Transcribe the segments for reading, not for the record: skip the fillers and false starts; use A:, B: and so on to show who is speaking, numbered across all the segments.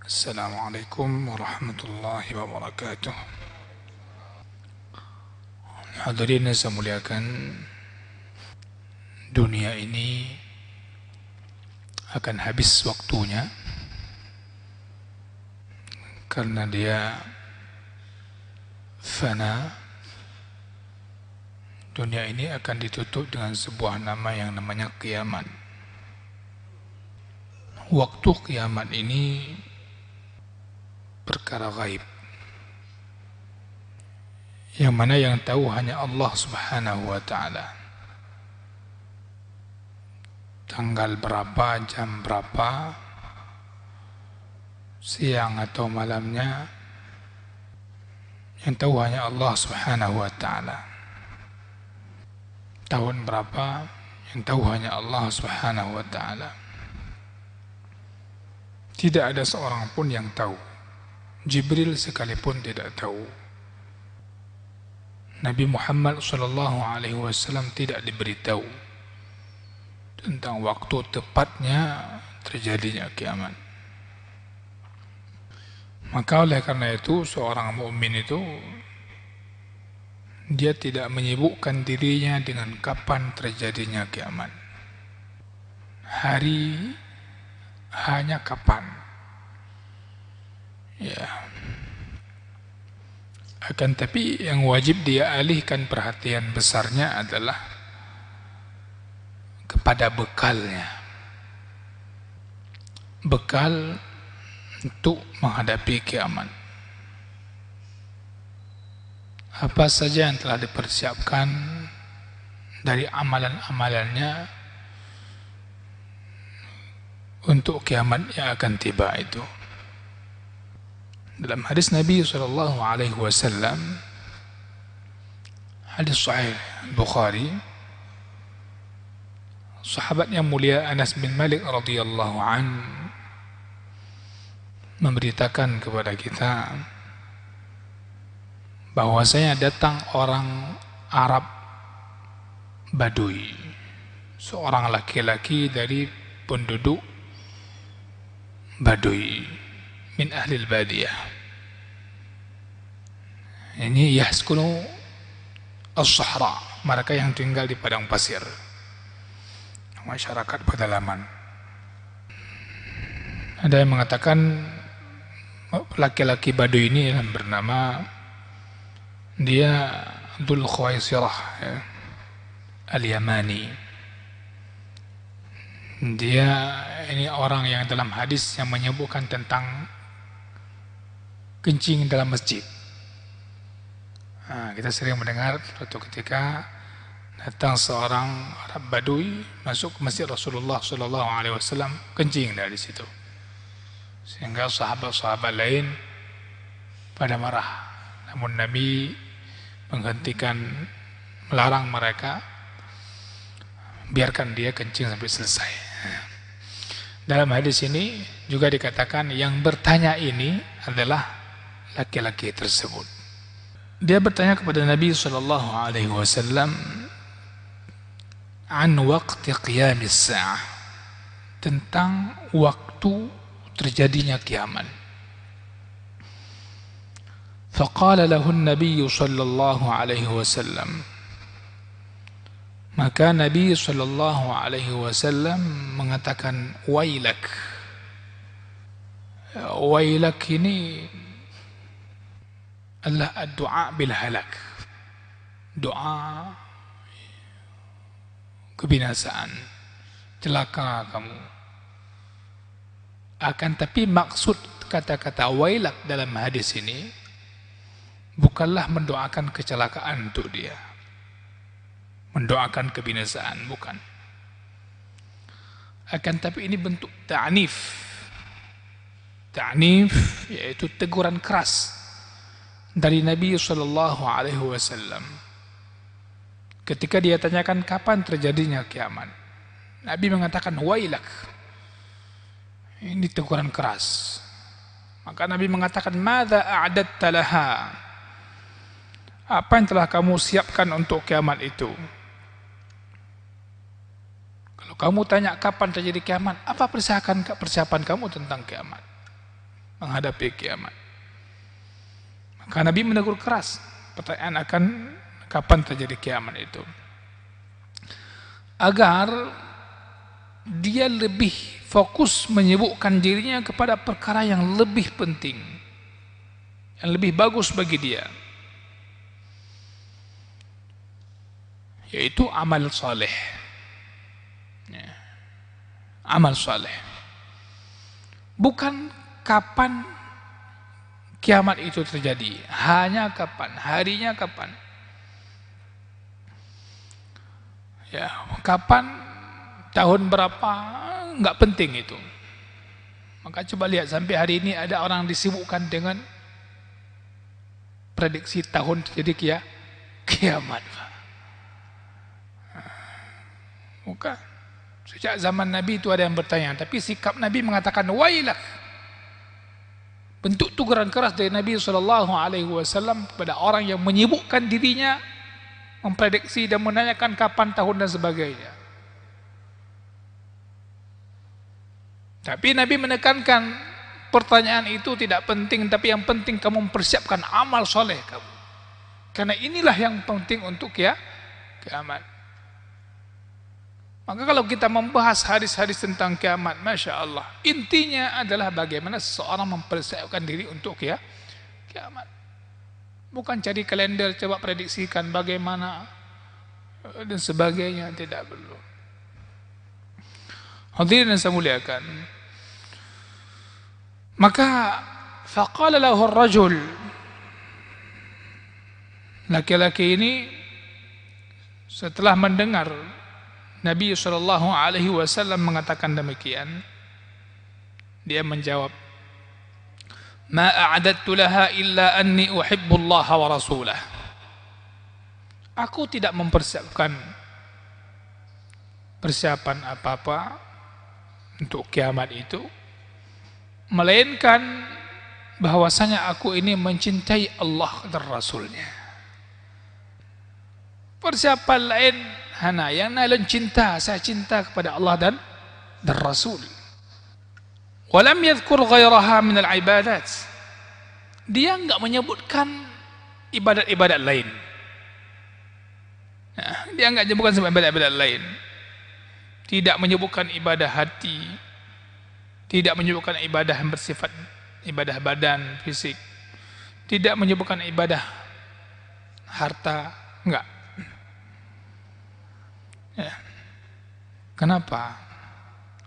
A: Assalamualaikum warahmatullahi wabarakatuh. Hadirin yang saya muliakan, dunia ini akan habis waktunya karena dia fana. Dunia ini akan ditutup dengan sebuah nama yang namanya kiamat. Waktu kiamat ini perkara gaib, yang mana yang tahu hanya Allah Subhanahu wa ta'ala. Tanggal berapa, jam berapa, siang atau malamnya, yang tahu hanya Allah Subhanahu wa ta'ala. Tahun berapa, yang tahu hanya Allah Subhanahu wa ta'ala. Tidak ada seorang pun yang tahu. Jibril sekalipun tidak tahu. Nabi Muhammad SAW tidak diberitahu tentang waktu tepatnya terjadinya kiamat. Maka oleh karena itu seorang mukmin itu dia tidak menyibukkan dirinya dengan kapan terjadinya kiamat. Hari hanya kapan. Ya. Akan tapi yang wajib dia alihkan perhatian besarnya adalah kepada bekalnya. Bekal untuk menghadapi kiamat. Apa saja yang telah dipersiapkan dari amalan-amalannya untuk kiamat yang akan tiba itu. Dalam hadis Nabi SAW, hadis Sahih Bukhari, sahabat yang mulia Anas bin Malik radhiyallahu an memberitakan kepada kita bahwasanya datang orang Arab Badui, seorang laki-laki dari penduduk Badui min ahli al-badiyah. Ini yaskunu as-sahra, mereka yang tinggal di padang pasir, masyarakat pedalaman. Ada yang mengatakan laki-laki Badui ini bernama dia Dzul Khuwaisirah al-Yamani. Dia ini orang yang dalam hadis yang menyebutkan tentang kencing dalam masjid. Nah, kita sering mendengar suatu ketika datang seorang Arab Badui masuk ke masjid Rasulullah SAW, kencing dari situ, sehingga sahabat-sahabat lain pada marah. Namun Nabi menghentikan, melarang mereka, biarkan dia kencing sampai selesai. Dalam hadis ini juga dikatakan yang bertanya ini adalah laki-laki tersebut. Dia bertanya kepada Nabi SAW an waqti qiyamis sa'ah, tentang waktu terjadinya kiamat. Faqala lahu an-nabiy sallallahu alaihi wasallam, maka Nabi sallallahu alaihi wasallam mengatakan wailak. Wailak ini adalah doa bil halak, doa kebinasaan, celaka kamu. Akan tapi maksud kata-kata wailak dalam hadis ini bukanlah mendoakan kecelakaan untuk dia, mendoakan kebinasaan, bukan. Akan tapi ini bentuk ta'nif. Ta'nif yaitu teguran keras dari Nabi SAW. Ketika dia tanyakan kapan terjadinya kiamat, Nabi mengatakan wailak. Ini teguran keras. Maka Nabi mengatakan madza a'dadta laha, apa yang telah kamu siapkan untuk kiamat itu? Kalau kamu tanya kapan terjadi kiamat, apa persiapan kamu tentang kiamat? menghadapi kiamat. Maka Nabi menegur keras pertanyaan akan kapan terjadi kiamat itu, agar dia lebih fokus menyibukkan dirinya kepada perkara yang lebih penting, yang lebih bagus bagi dia, yaitu amal saleh. Amal saleh. Bukan kapan kiamat itu terjadi, hanya kapan, harinya kapan. Ya, kapan, tahun berapa, enggak penting itu. Maka coba lihat sampai hari ini ada orang disibukkan dengan prediksi tahun terjadi kiamat. Bukan. Sejak zaman Nabi itu ada yang bertanya, tapi sikap Nabi mengatakan wailah. Bentuk teguran keras dari Nabi SAW kepada orang yang menyibukkan dirinya memprediksi dan menanyakan kapan tahun dan sebagainya. Tapi Nabi menekankan pertanyaan itu tidak penting, tapi yang penting kamu mempersiapkan amal soleh kamu, karena inilah yang penting untuk kiamat. Maka kalau kita membahas hadis-hadis tentang kiamat, Masya Allah, intinya adalah bagaimana seseorang mempersiapkan diri untuk kiamat. Bukan cari kalender, coba prediksikan bagaimana dan sebagainya, tidak perlu. Hadirin yang saya muliakan, maka faqala lahu ar-rajul, laki-laki ini setelah mendengar Nabi SAW mengatakan demikian, dia menjawab, ma a'adattu laha illa anni uhibbu Allah wa rasulah. Aku tidak mempersiapkan persiapan apa-apa untuk kiamat itu, melainkan bahwasanya aku ini mencintai Allah dan Rasulnya. Persiapan lain hana yang nalun cinta, saya cinta kepada Allah dan Rasul. Walam yadhkur ghairaha min al-ibadat. Dia enggak menyebutkan ibadat-ibadat lain. Dia enggak menyebutkan ibadat-ibadat lain. Tidak menyebutkan ibadah hati, tidak menyebutkan ibadah yang bersifat ibadah badan, fisik, tidak menyebutkan ibadah harta, enggak. Ya. Kenapa?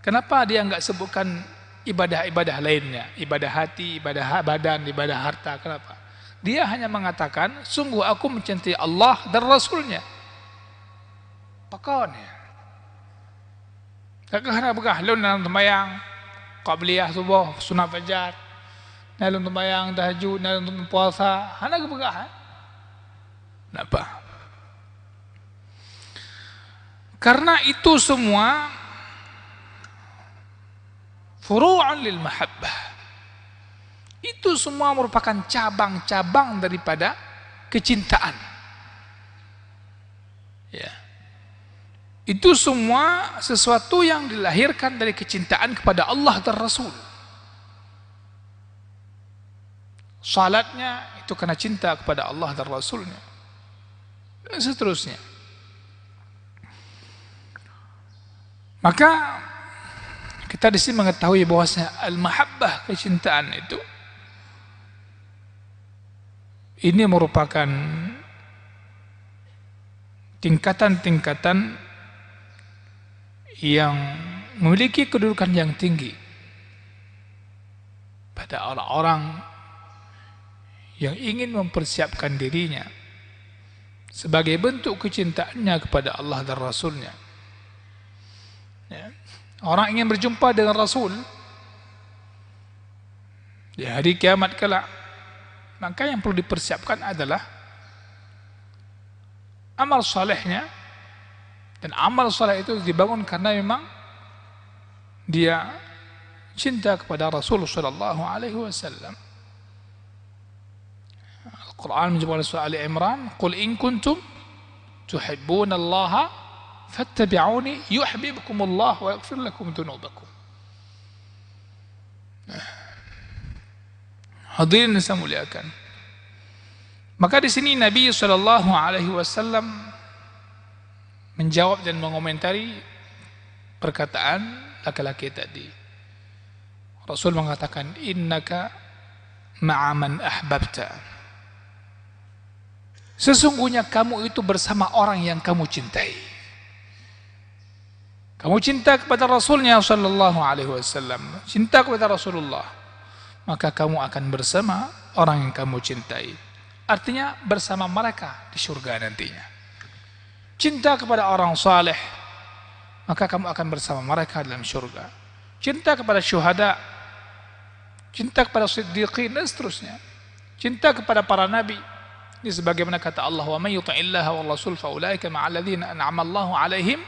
A: Kenapa dia enggak sebutkan ibadah-ibadah lainnya, ibadah hati, ibadah badan, ibadah harta? Kenapa? Dia hanya mengatakan, sungguh aku mencintai Allah dan Rasulnya. Pakonnya. Kakak begah lun dalam sembahyang, qabliyah subuh, sunat fajar, dalam sembahyang tahajud, dalam puasa, hana begah. Kenapa? Karena itu semua furu'an lil mahabbah. Itu semua merupakan cabang-cabang daripada kecintaan. Ya. Itu semua sesuatu yang dilahirkan dari kecintaan kepada Allah dan Rasul. Salatnya itu karena cinta kepada Allah dan Rasulnya, dan seterusnya. Maka kita di sini mengetahui bahwasanya al-mahabbah, kecintaan itu, ini merupakan tingkatan-tingkatan yang memiliki kedudukan yang tinggi pada orang-orang yang ingin mempersiapkan dirinya sebagai bentuk kecintaannya kepada Allah dan Rasulnya. Ya. Orang ingin berjumpa dengan Rasul di hari kiamat kelak, maka yang perlu dipersiapkan adalah amal salehnya, dan amal saleh itu dibangun karena memang dia cinta kepada Rasul sallallahu alaihi wasallam. Al-Quran menyebut surah Ali Imran, qul in kuntum tuhibbuna Allah fattabi'uni yuhibbukumullah wa yaghfir lakum dzunubakum. Hadirin yang saya muliakan. Maka di sini Nabi Shallallahu Alaihi Wasallam menjawab dan mengomentari perkataan laki-laki tadi. Rasul mengatakan, innaka ma'aman ahbabta. Sesungguhnya kamu itu bersama orang yang kamu cintai. Kamu cinta kepada Rasulnya Shallallahu Alaihi Wasallam, cinta kepada Rasulullah, maka kamu akan bersama orang yang kamu cintai. Artinya bersama mereka di surga nantinya. Cinta kepada orang saleh, maka kamu akan bersama mereka dalam surga. Cinta kepada syuhada, cinta kepada siddiqin dan seterusnya. Cinta kepada para nabi. Ini sebagaimana kata Allah, wa may yuti'illaha war rasul fa ulaika ma'al ladzina an'ama Allahu 'alaihim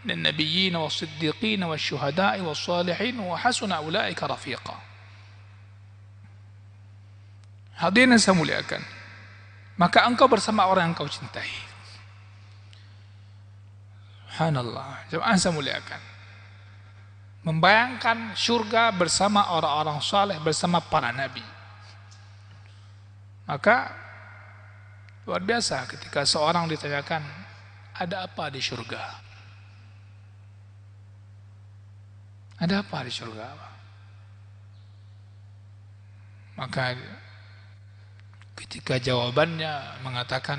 A: minan nabiyyin was-siddiqin wasyuhada'i was-salihin wa hasuna ulaika rafiqa. Hadirin yang saya muliakan, maka engkau bersama orang yang engkau cintai. Subhanallah, jemaah saya muliakan. Membayangkan surga bersama orang-orang saleh, bersama para nabi. Maka luar biasa ketika seorang ditanyakan, ada apa di surga? Ada apa di surga? Maka ketika jawabannya mengatakan,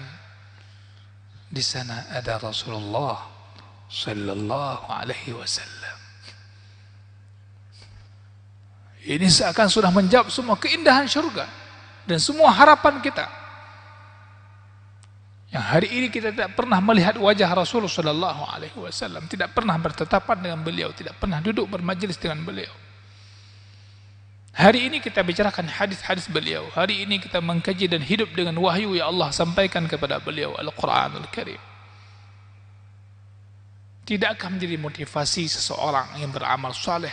A: di sana ada Rasulullah Sallallahu Alaihi Wasallam. Ini seakan sudah menjawab semua keindahan surga dan semua harapan kita. Yang hari ini kita tidak pernah melihat wajah Rasulullah Sallallahu Alaihi Wasallam, tidak pernah bertetapan dengan beliau, tidak pernah duduk bermajelis dengan beliau. Hari ini kita bicarakan hadis-hadis beliau. Hari ini kita mengkaji dan hidup dengan wahyu yang Allah sampaikan kepada beliau, Al-Quranul Karim. Tidakkah menjadi motivasi seseorang yang beramal saleh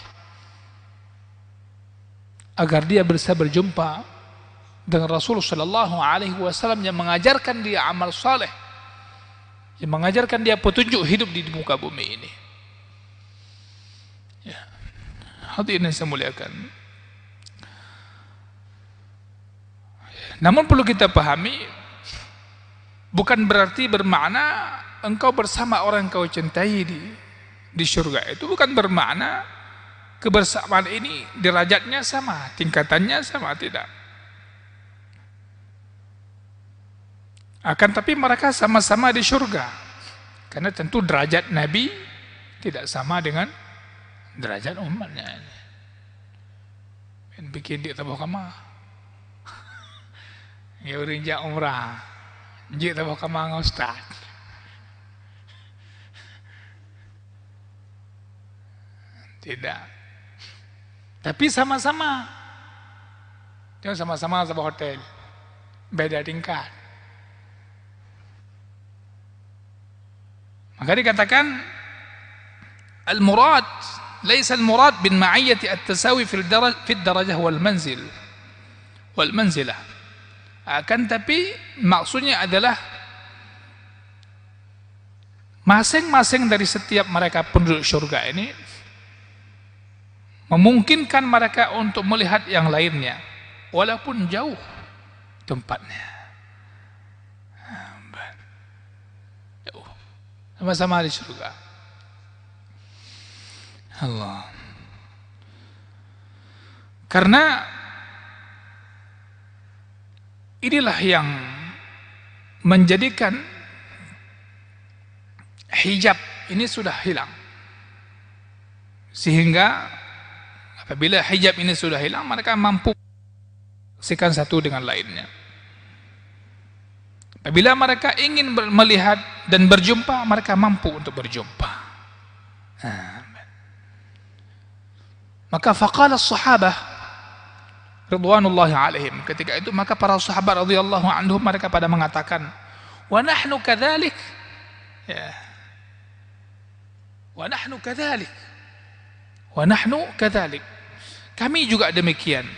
A: agar dia bisa berjumpa dengan Rasulullah Sallallahu Alaihi Wasallam yang mengajarkan dia amal saleh, yang mengajarkan dia petunjuk hidup di muka bumi ini. Ya. Hadirin yang saya muliakan. Namun perlu kita pahami, bukan berarti bermakna engkau bersama orang yang kau cintai di surga. Itu bukan bermakna kebersamaan ini derajatnya sama, tingkatannya sama, tidak. Akan tapi mereka sama-sama di surga. Karena tentu derajat Nabi tidak sama dengan derajat umatnya. Yang bikin dia tabuh kama. Ya urinjak umrah. Jik tabuh kama dengan ustaz. Tidak. Tapi sama-sama. Dia sama-sama sebuah hotel. Beda tingkat. Maka dikatakan al-murad laisa al-murad bin ma'iyyati at-tasawi fi ad-darajah wal manzilah. Akan tapi maksudnya adalah masing-masing dari setiap mereka penduduk surga ini memungkinkan mereka untuk melihat yang lainnya walaupun jauh tempatnya. Sama-sama di surga. Allah. Karena inilah yang menjadikan hijab ini sudah hilang. Sehingga apabila hijab ini sudah hilang, mereka mampu menyaksikan satu dengan lainnya. Apabila mereka ingin melihat dan berjumpa, mereka mampu untuk berjumpa. Maka faqala as-sahabah ridwanullahi alaihim, ketika itu maka para sahabat radhiyallahu anhum mereka pada mengatakan, wa nahnu kadzalik. Ya. Wa nahnu kadzalik. Wa nahnu kadzalik. Kami juga demikian.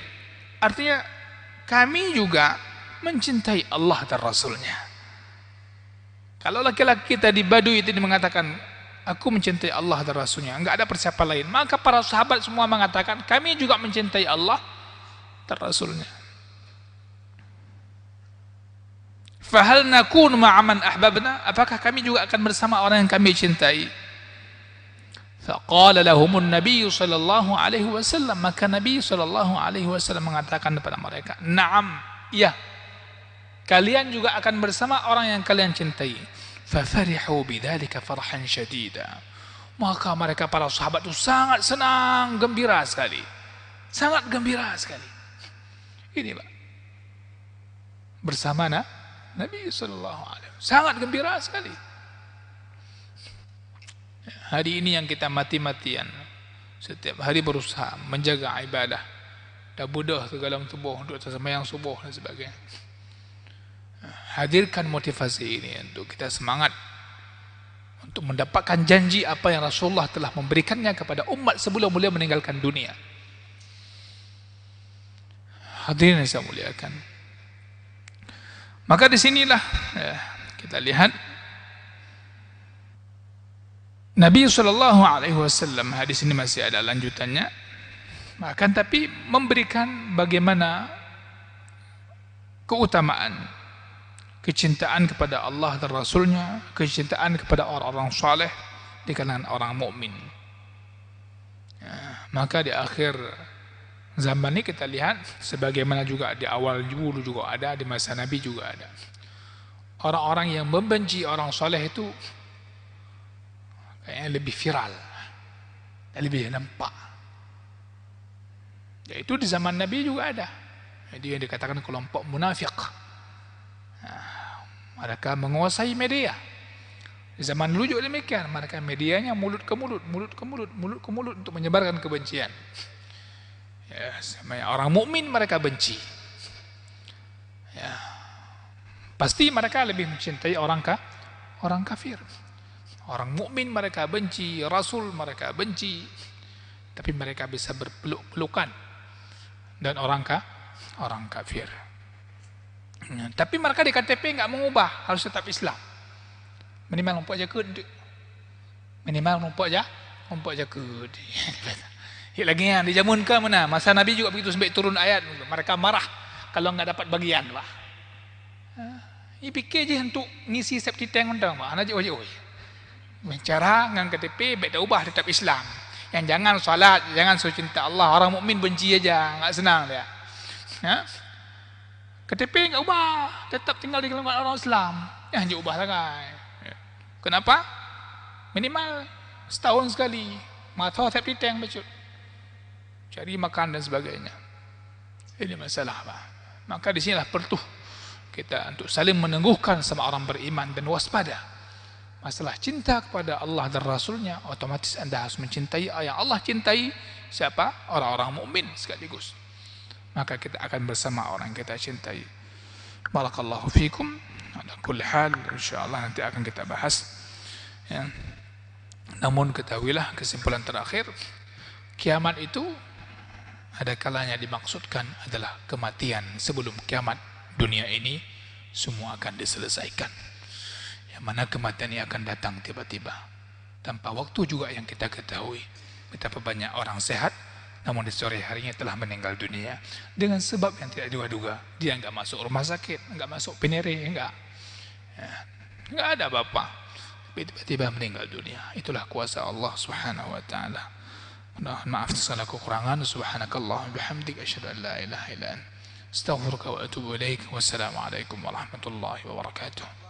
A: Artinya kami juga mencintai Allah dan Rasulnya. Kalau laki-laki kita di Baduy itu mengatakan, aku mencintai Allah dan Rasulnya, enggak ada persiapan lain, maka para sahabat semua mengatakan, kami juga mencintai Allah dan Rasulnya. Fahal nakun ma'aman ahbabna, apakah kami juga akan bersama orang yang kami cintai? Faqala lahumun Nabi sallallahu alaihi wasallam, maka Nabi sallallahu alaihi wasallam mengatakan kepada mereka, "Na'am, iya. Kalian juga akan bersama orang yang kalian cintai." Fafarihu bidzalika farhan syadida. Maka mereka para sahabat itu sangat senang, gembira sekali. Sangat gembira sekali. Ini Pak. Bersama Nabi sallallahu alaihi wasallam. Sangat gembira sekali. Hari ini yang kita mati-matian, setiap hari berusaha menjaga ibadah, dah budah ke dalam tubuh untuk sembahyang subuh dan sebagainya. Hadirkan motivasi ini untuk kita semangat untuk mendapatkan janji apa yang Rasulullah telah memberikannya kepada umat sebelum beliau meninggalkan dunia. Hadirin yang saya muliakan. Maka disinilah kita lihat Nabi SAW, hadis ini masih ada lanjutannya, akan tapi memberikan bagaimana keutamaan kecintaan kepada Allah dan Rasulnya, kecintaan kepada orang-orang saleh di kalangan orang mukmin. Maka di akhir zaman ini kita lihat, sebagaimana juga di awal dulu juga ada, di masa Nabi juga ada, orang-orang yang membenci orang saleh itu kayaknya lebih viral, lebih nampak. Yaitu di zaman Nabi juga ada. Jadi yang dikatakan kelompok munafik. Mereka menguasai media. Di zaman dulu juga demikian. Mereka medianya mulut ke mulut, mulut ke mulut, mulut ke mulut untuk menyebarkan kebencian. Ya, orang mukmin mereka benci. Ya. Pasti mereka lebih mencintai orang kafir. Orang mukmin mereka benci, Rasul mereka benci, tapi mereka bisa berpeluk-pelukan dan orang kafir. Tapi mereka di KTP enggak mengubah, harus tetap Islam. Minimal nampak je ke, minimal nampak je ke. Lagi yang di zaman ke mana? Masa Nabi juga begitu sampai turun ayat, mereka marah kalau enggak dapat bagian lah. Ini fikir je untuk ngisi septic tank undang, mana je oi. Bicara dengan KTP baik dah ubah tetap Islam. Yang jangan salat, jangan cinta Allah, orang mukmin benci aja, enggak senang dia. Ya? KTP enggak ubah, tetap tinggal di kalangan orang Islam. Yang ubah lagi. Kenapa? Minimal setahun sekali mata septic tank becut. Cari makan dan sebagainya. Ini masalah Pak. Maka di sinilah perlu kita untuk saling meneguhkan sama orang beriman dan waspada. Masalah cinta kepada Allah dan Rasulnya, otomatis anda harus mencintai yang Allah cintai. Siapa? Orang-orang mukmin sekaligus. Maka kita akan bersama orang yang kita cintai. Barakallahu fikum. Ala kulli hal, insyaallah nanti akan kita bahas. Ya. Namun ketahuilah kesimpulan terakhir, kiamat itu ada kalanya dimaksudkan adalah kematian. Sebelum kiamat dunia ini semua akan diselesaikan. Yang mana kematian ini akan datang tiba-tiba tanpa waktu juga yang kita ketahui. Betapa banyak orang sehat namun di sore harinya telah meninggal dunia dengan sebab yang tidak diduga-duga. Dia enggak masuk rumah sakit, enggak masuk penere, enggak ada apa-apa, tiba-tiba meninggal dunia. Itulah kuasa Allah Subhanahu wa taala. Maaf segala kekurangan. Subhanakallah bihamdika asyhadu an la ilaha illa anta astaghfiruka wa atubu ilaik. Wassalamualaikum warahmatullahi wabarakatuh.